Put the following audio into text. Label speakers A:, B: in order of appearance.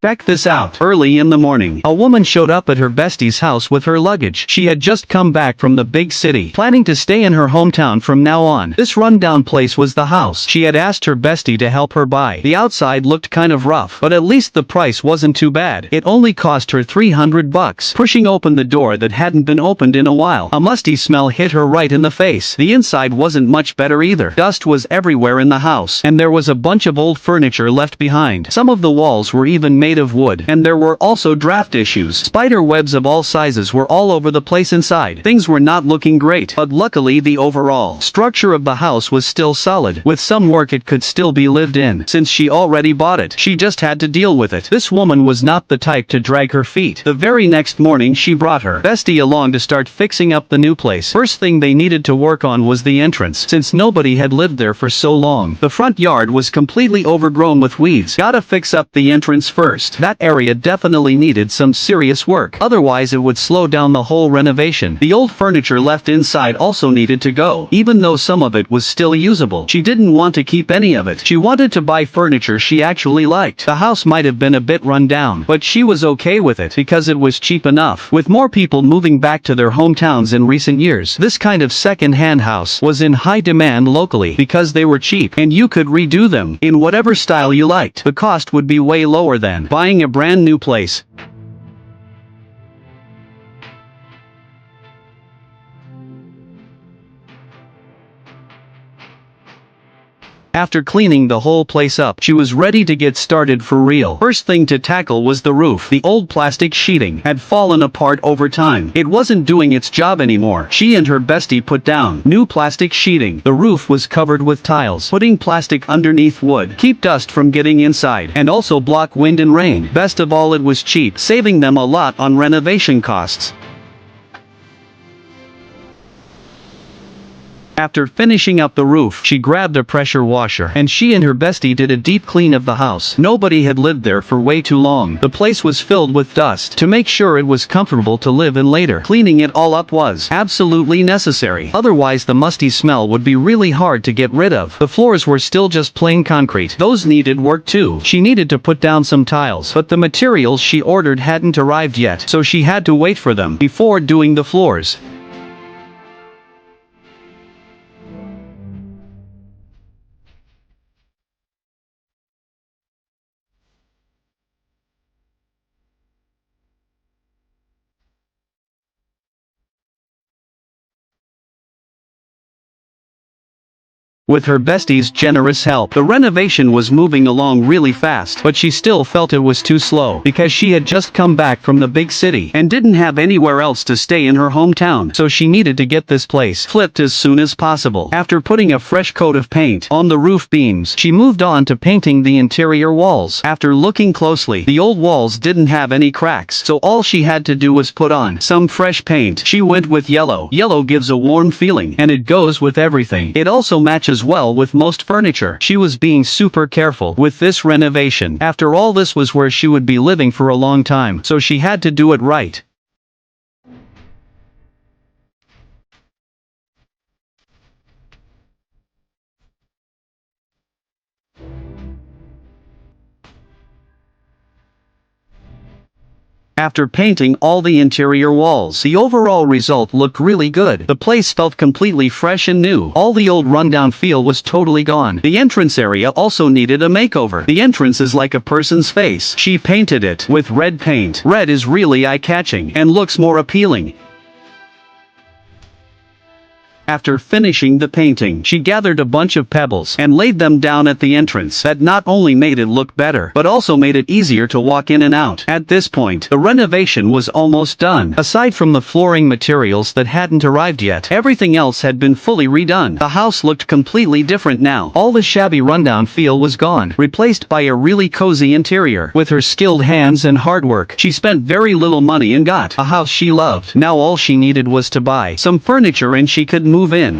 A: Check this out. Early in the morning, a woman showed up at her bestie's house with her luggage. She had just come back from the big city, planning to stay in her hometown from now on. This rundown place was the house she had asked her bestie to help her buy. The outside looked kind of rough, but at least the price wasn't too bad. It only cost her $300. Pushing open the door that hadn't been opened in a while, a musty smell hit her right in the face. The inside wasn't much better either. Dust was everywhere in the house, and there was a bunch of old furniture left behind. Some of the walls were even made of wood, and there were also draft issues. Spider webs of all sizes were all over the place inside. Things were not looking great, but luckily the overall structure of the house was still solid. With some work it could still be lived in. Since she already bought it, she just had to deal with it. This woman was not the type to drag her feet. The very next morning she brought her bestie along to start fixing up the new place. First thing they needed to work on was the entrance, since nobody had lived there for so long. The front yard was completely overgrown with weeds. Gotta fix up the entrance first. That area definitely needed some serious work, otherwise it would slow down the whole renovation. The old furniture left inside also needed to go, even though some of it was still usable. She didn't want to keep any of it. She wanted to buy furniture she actually liked. The house might have been a bit run down, but she was okay with it because it was cheap enough. With more people moving back to their hometowns in recent years, this kind of second-hand house was in high demand locally because they were cheap and you could redo them in whatever style you liked. The cost would be way lower than buying a brand new place. After cleaning the whole place up, she was ready to get started for real. First thing to tackle was the roof. The old plastic sheeting had fallen apart over time. It wasn't doing its job anymore. She and her bestie put down new plastic sheeting. The roof was covered with tiles. Putting plastic underneath would keep dust from getting inside and also block wind and rain. Best of all, it was cheap, saving them a lot on renovation costs. After finishing up the roof, she grabbed a pressure washer, and she and her bestie did a deep clean of the house. Nobody had lived there for way too long. The place was filled with dust. To make sure it was comfortable to live in later, cleaning it all up was absolutely necessary. Otherwise the musty smell would be really hard to get rid of. The floors were still just plain concrete. Those needed work too. She needed to put down some tiles, but the materials she ordered hadn't arrived yet, so she had to wait for them before doing the floors. With her bestie's generous help, the renovation was moving along really fast, but she still felt it was too slow because she had just come back from the big city and didn't have anywhere else to stay in her hometown, so she needed to get this place flipped as soon as possible. After putting a fresh coat of paint on the roof beams, she moved on to painting the interior walls. After looking closely, the old walls didn't have any cracks, so all she had to do was put on some fresh paint. She went with yellow. Yellow gives a warm feeling, and it goes with everything. It also matches well with most furniture. She was being super careful with this renovation. After all, this was where she would be living for a long time, so she had to do it right. After painting all the interior walls, the overall result looked really good. The place felt completely fresh and new. All the old rundown feel was totally gone. The entrance area also needed a makeover. The entrance is like a person's face. She painted it with red paint. Red is really eye-catching and looks more appealing. After finishing the painting, she gathered a bunch of pebbles and laid them down at the entrance. That not only made it look better, but also made it easier to walk in and out. At this point, the renovation was almost done. Aside from the flooring materials that hadn't arrived yet, everything else had been fully redone. The house looked completely different now. All the shabby rundown feel was gone, replaced by a really cozy interior. With her skilled hands and hard work, she spent very little money and got a house she loved. Now all she needed was to buy some furniture and she could move in.